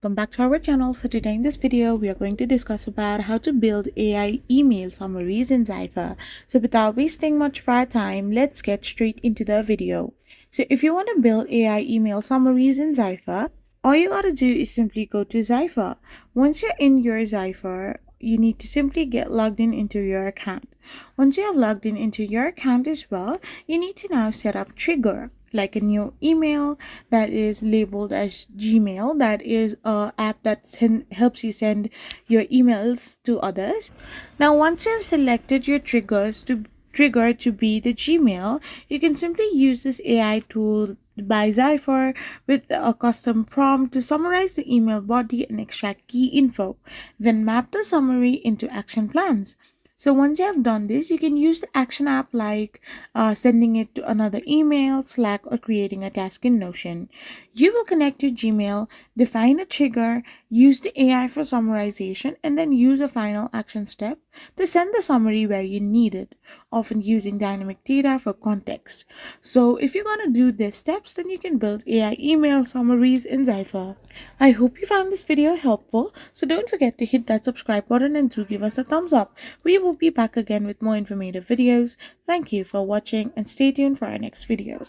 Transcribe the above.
welcome back to our channel. So today in this video we are going to discuss about how to build AI email summaries in Zapier. So without wasting much of our time, let's get straight into the video. So if you want to build AI email summaries in Zapier, all you gotta do is simply go to Zapier. Once you're in your Zapier, you need to simply get logged in into your account. Once you have logged in into your account as well, you need to now set up Trigger, like a new email that is labeled as Gmail. That is a app that helps you send your emails to others. Now, once you have selected your trigger to be the Gmail, you can simply use this AI tool by Zapier with a custom prompt to summarize the email body and extract key info. Then map the summary into action plans. So once you have done this, you can use the action app like sending it to another email, Slack, or creating a task in Notion. You will connect your Gmail, define a trigger, use the AI for summarization, and then use a final action step to send the summary where you need it, often using dynamic data for context. So if you're going to do these steps, then you can build AI email summaries in Zapier. I hope you found this video helpful, so don't forget to hit that subscribe button and do give us a thumbs up. We will be back again with more informative videos. Thank you for watching and stay tuned for our next video.